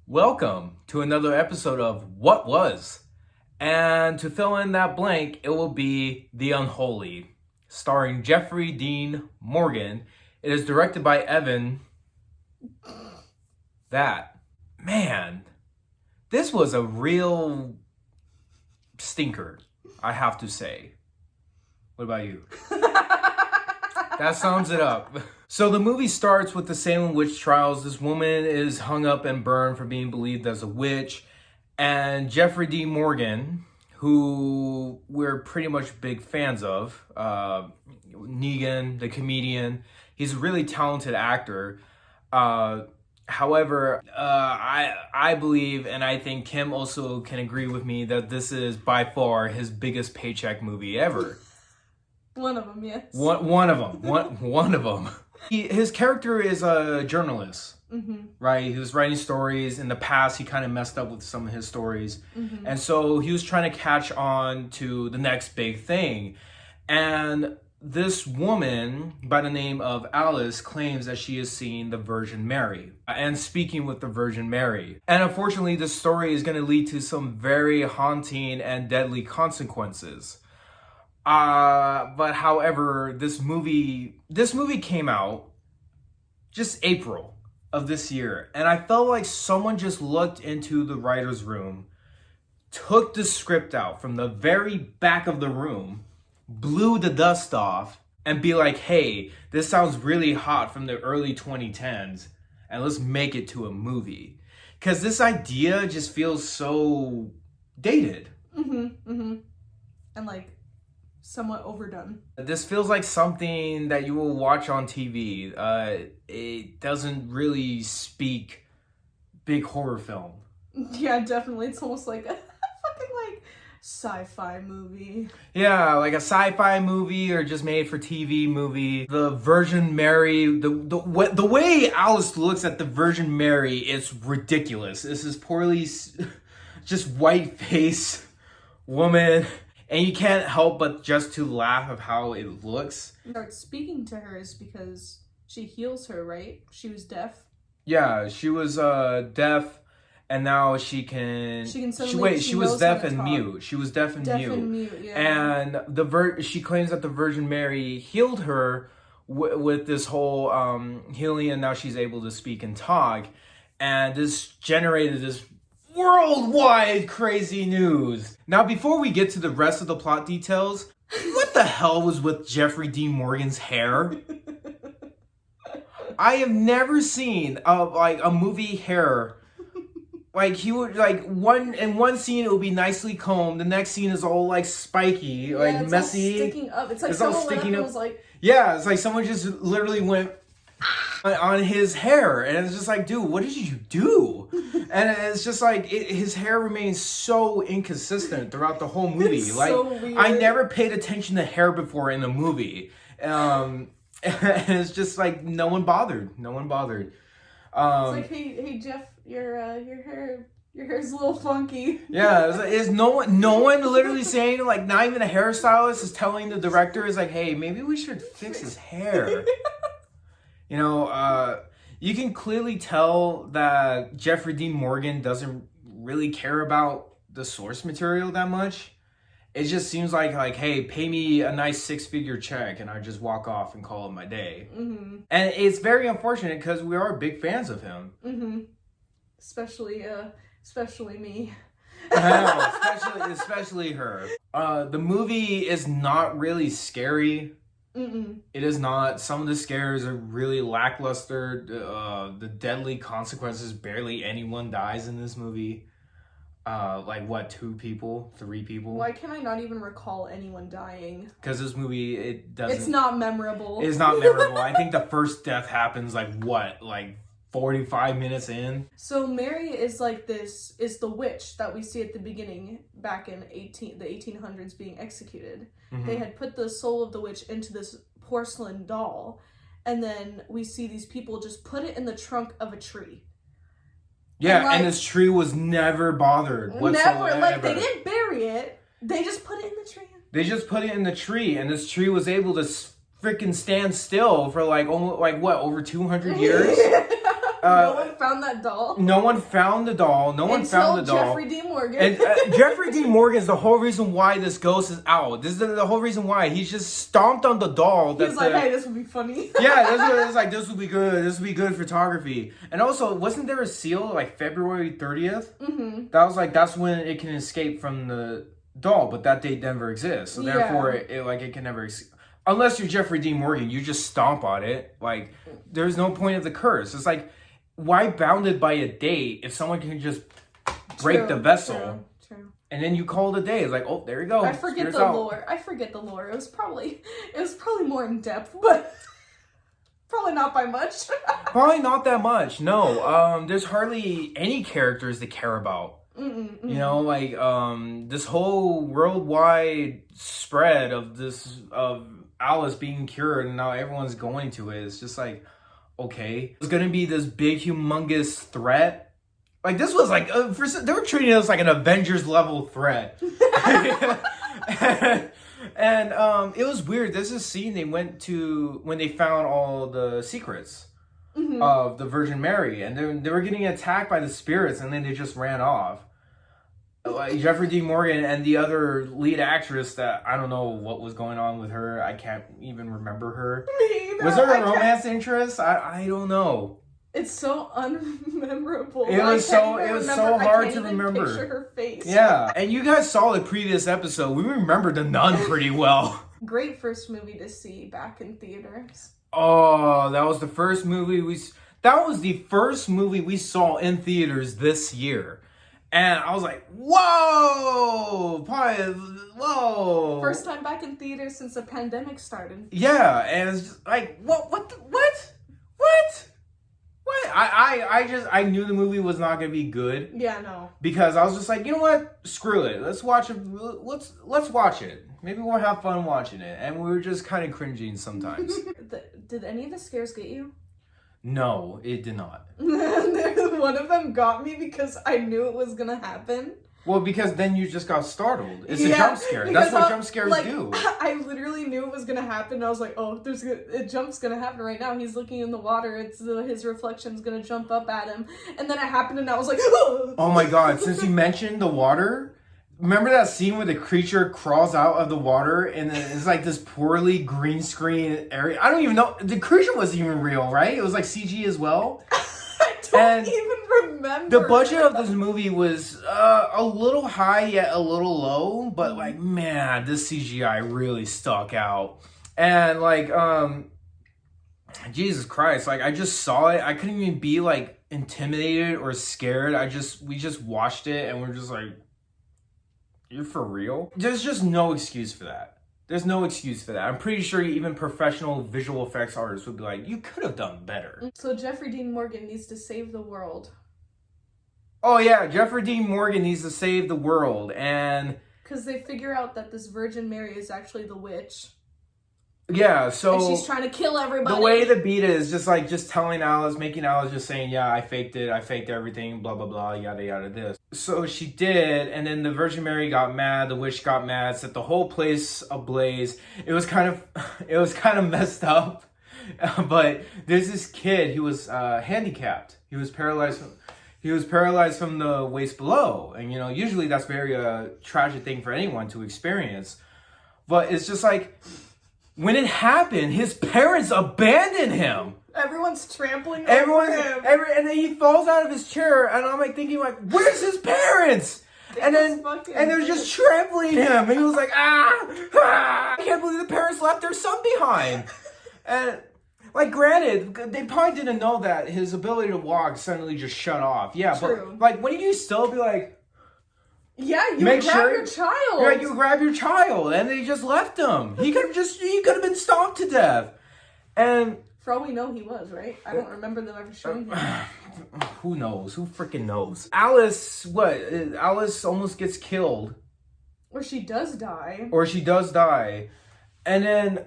Welcome to another episode of What Was? And to fill in that blank, it will be The Unholy, starring Jeffrey Dean Morgan. It is directed by Evan. This was a real stinker, I have to say. What about you? That sums it up. So the movie starts with the Salem witch trials. This woman is hung up and burned for being believed as a witch. And Jeffrey D. Morgan, who we're pretty much big fans of, Negan, the comedian, he's a really talented actor. However, I believe, and I think Kim also can agree with me, that this is by far his biggest paycheck movie ever. One of them, yes. One of them. One of them. His character is a journalist, right? He was writing stories. In the past, he kind of messed up with some of his stories. And so he was trying to catch on to the next big thing. And this woman by the name of Alice claims that she has seen the Virgin Mary and speaking with the Virgin Mary. And unfortunately, this story is going to lead to some very haunting and deadly consequences. But however, this movie came out just April of this year. And I felt like someone just looked into the writer's room, took the script out from the very back of the room, blew the dust off, and be like, hey, this sounds really hot from the early 2010s, and let's make it to a movie. Because this idea just feels so dated. And like, somewhat overdone. This feels like something that you will watch on TV. It doesn't really speak big horror film. Yeah, definitely. It's almost like a fucking like sci-fi movie. Yeah, like a sci-fi movie or just made for TV movie. The Virgin Mary, the way Alice looks at the Virgin Mary, it's ridiculous. This is poorly, just white face woman. And you can't help but just to laugh of how it looks. Starts speaking to her is because she heals her, right? She was deaf. Yeah, she was deaf, and now she can. She was deaf and mute. She was deaf and mute. Yeah. And she claims that the Virgin Mary healed her with this whole healing, and now she's able to speak and talk. And this generated this worldwide crazy news. Now, before we get to the rest of the plot details, what the hell was with Jeffrey Dean Morgan's hair? I have never seen a movie hair. Like, he would, in one scene it would be nicely combed, the next scene is all like spiky, it's messy. all sticking up. It's like someone went up and was like, yeah, it's like someone just literally went on his hair, and it's just like, dude, what did you do? And it's just like his hair remains so inconsistent throughout the whole movie. It's like, so weird. I never paid attention to hair before in a movie. And it's just like no one bothered. It's like, hey Jeff, your hair's a little funky. Yeah, is no one literally saying, like, not even a hairstylist is telling the director, is like, hey, maybe we should fix his hair. You know, you can clearly tell that Jeffrey Dean Morgan doesn't really care about the source material that much. It just seems like, hey, pay me a nice 6-figure check and I just walk off and call it my day. And it's very unfortunate because we are big fans of him. Especially me. especially her. The movie is not really scary. It is not. Some of the scares are really lackluster. The deadly consequences, barely anyone dies in this movie. 2 people, 3 people? Why can I not even recall anyone dying? Because this movie, it's not memorable. It's not memorable. I think the first death happens 45 minutes in. So Mary is is the witch that we see at the beginning back in the 1800s being executed. They had put the soul of the witch into this porcelain doll, and then we see these people just put it in the trunk of a tree. Yeah, and this tree was never bothered whatsoever. Never, they didn't bury it. They just put it in the tree. They just put it in the tree, and this tree was able to freaking stand still for over 200 years. No one found that doll. No one found the doll. No one found the doll. Jeffrey Dean Morgan. And Jeffrey Dean Morgan is the whole reason why this ghost is out. This is the whole reason why. He's just stomped on the doll. He's like, hey, this would be funny. Yeah, it's like, this would be good. This would be good photography. And also, wasn't there a seal like February 30th? Mm-hmm. That was like, that's when it can escape from the doll, but that date never exists. So therefore, it can never escape. Unless you're Jeffrey Dean Morgan, you just stomp on it. Like, there's no point of the curse. It's like, why bounded by a date if someone can just break the vessel? True. And then you call it a day. It's like, oh, there you go. I forget the lore. It was probably more in depth, but probably not by much. Probably not that much. No. There's hardly any characters to care about. You know, like this whole worldwide spread of Alice being cured and now everyone's going to it. It's just like, okay, it's gonna be this big humongous threat. Like, this was like they were treating us like an Avengers level threat. and it was weird. There's this scene they went to when they found all the secrets of the Virgin Mary, and they were getting attacked by the spirits, and then they just ran off. Jeffrey Dean Morgan and the other lead actress that I don't know what was going on with her. I can't even remember her. Me either. Was there a romance interest? I don't know. It's so unmemorable. It was so hard to remember. Picture her face. Yeah, and you guys saw the previous episode. We remember The Nun pretty well. Great first movie to see back in theaters. Oh, that was the first movie we saw in theaters this year. And I was like, whoa! Whoa! First time back in theaters since the pandemic started. Yeah, and it's just like, what? I knew the movie was not gonna be good. Yeah, no. Because I was just like, you know what? Screw it. Let's watch it. Let's watch it. Maybe we'll have fun watching it. And we were just kind of cringing sometimes. Did any of the scares get you? No, it did not. One of them got me because I knew it was gonna happen. Well, because then you just got startled. It's a jump scare. That's what jump scares do. I literally knew it was gonna happen. I was like, oh, a jump's gonna happen right now. He's looking in the water. His reflection's gonna jump up at him. And then it happened and I was like, oh my God. Since you mentioned the water, remember that scene where the creature crawls out of the water and then it's like this poorly green screen area? I don't even know. The creature wasn't even real, right? It was like CG as well. I don't even remember. The budget of this movie was a little high yet a little low, but like, man, this CGI really stuck out. And like, Jesus Christ, like I just saw it. I couldn't even be like intimidated or scared. We just watched it and we're just like, you're for real? There's just no excuse for that. There's no excuse for that. I'm pretty sure even professional visual effects artists would be like, you could have done better. So Jeffrey Dean Morgan needs to save the world. Oh yeah, Jeffrey Dean Morgan needs to save the world, and... Because they figure out that this Virgin Mary is actually the witch. Yeah, so... And she's trying to kill everybody. The way the beat is just telling Alice, making Alice just saying, yeah, I faked everything, blah, blah, blah, yada, yada, this. So she did, and then the Virgin Mary got mad, the witch got mad, set the whole place ablaze. It was kind of messed up, but there's this kid who was handicapped. He was paralyzed from the waist below, and you know, usually that's very tragic thing for anyone to experience. But it's just like... When it happened, his parents abandoned him. Everyone's trampling over him. And then he falls out of his chair, and I'm like thinking, like, where's his parents? And they're just trampling him, and he was like, I can't believe the parents left their son behind. And like, granted, they probably didn't know that his ability to walk suddenly just shut off. Yeah, true. But like, wouldn't you still be like? Yeah, you grab your child. Yeah, you grab your child, and they just left him. He could have been stomped to death. And for all we know, he was, right? I don't remember them ever showing him. Who knows? Who freaking knows? Alice almost gets killed. Or she does die. And then,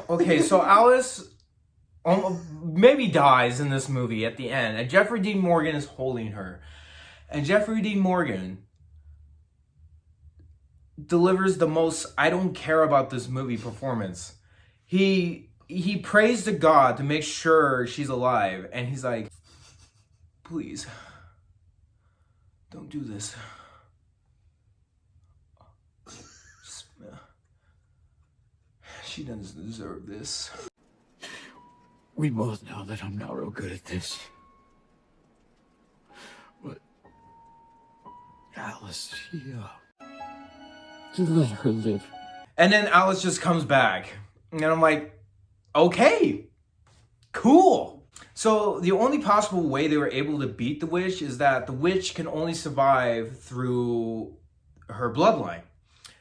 okay, so Alice maybe dies in this movie at the end, and Jeffrey Dean Morgan is holding her. And Jeffrey Dean Morgan delivers the most I don't care about this movie performance. He prays to God to make sure she's alive, and he's like, Please. Don't do this. She doesn't deserve this. We both know that I'm not real good at this. But Alice, just let her live. And then Alice just comes back. And I'm like, okay, cool. So the only possible way they were able to beat the witch is that the witch can only survive through her bloodline.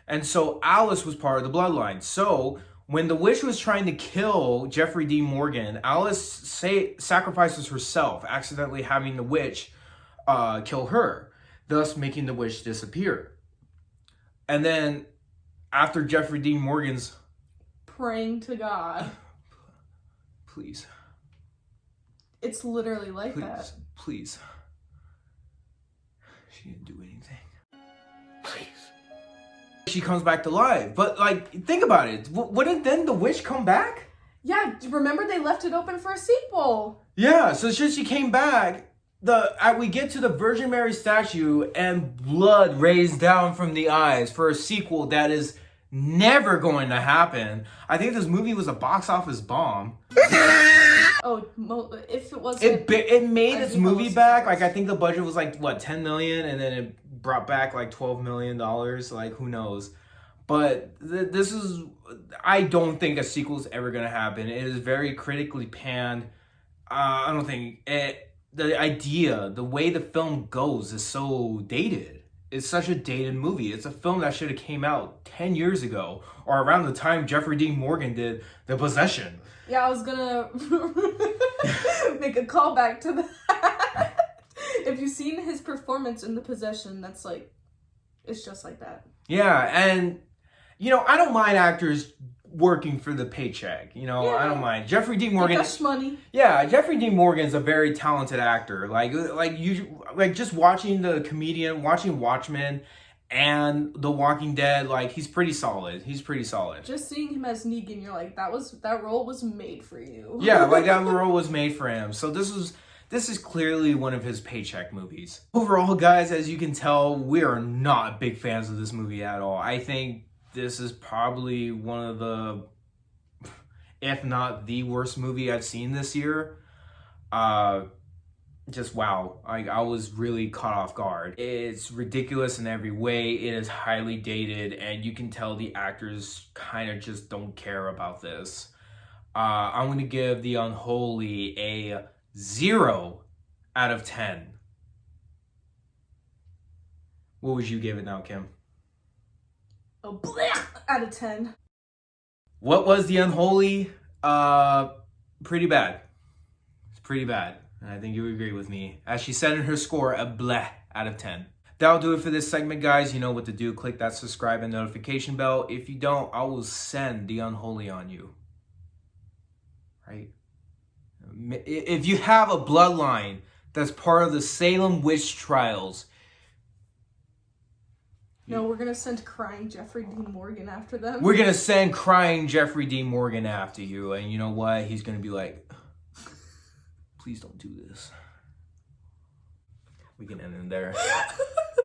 And so Alice was part of the bloodline. So when the witch was trying to kill Jeffrey Dean Morgan, Alice sacrifices herself, accidentally having the witch kill her, thus making the witch disappear. And then after Jeffrey Dean Morgan's praying to God. Please. It's literally like that. Please. She didn't do anything. Please. She comes back to life. But, like, think about it. Wouldn't then the witch come back? Yeah, remember they left it open for a sequel. Yeah, so since she came back, we get to the Virgin Mary statue and blood raised down from the eyes for a sequel that is never going to happen. I think this movie was a box office bomb. Oh, if it wasn't... It made its movie back. Like, I think the budget was like, what, 10 million? And then it brought back like $12 million. Like, who knows? But this is... I don't think a sequel is ever going to happen. It is very critically panned. I don't think... The idea, the way the film goes is so dated. It's such a dated movie. It's a film that should have came out 10 years ago. Or around the time Jeffrey Dean Morgan did The Possession. Yeah, I was gonna make a callback to that. If you've seen his performance in The Possession, that's like, it's just like that. Yeah, and, you know, I don't mind actors working for the paycheck. You know, I don't mind. Jeffrey Dean Morgan. Hush money. Yeah, Jeffrey Dean Morgan's a very talented actor. Like just watching the comedian, watching Watchmen and The Walking Dead, like he's pretty solid. Just seeing him as Negan, you're like, that role was made for you. Yeah, like that role was made for him. So this is clearly one of his paycheck movies. Overall, guys, as you can tell, we are not big fans of this movie at all. I think this is probably one of the, if not the worst movie I've seen this year. Just wow. I was really caught off guard. It's ridiculous in every way. It is highly dated, and you can tell the actors kind of just don't care about this. I'm going to give The Unholy a 0 out of 10. What would you give it now, Kim? A bleh out of 10. What was The Unholy? Pretty bad. It's pretty bad. And I think you would agree with me. As she said in her score, a bleh out of 10. That'll do it for this segment, guys. You know what to do. Click that subscribe and notification bell. If you don't, I will send The Unholy on you. Right? If you have a bloodline that's part of the Salem witch trials... No, we're going to send crying Jeffrey Dean Morgan after them. We're going to send crying Jeffrey Dean Morgan after you. And you know what? He's going to be like, please don't do this. We can end it there.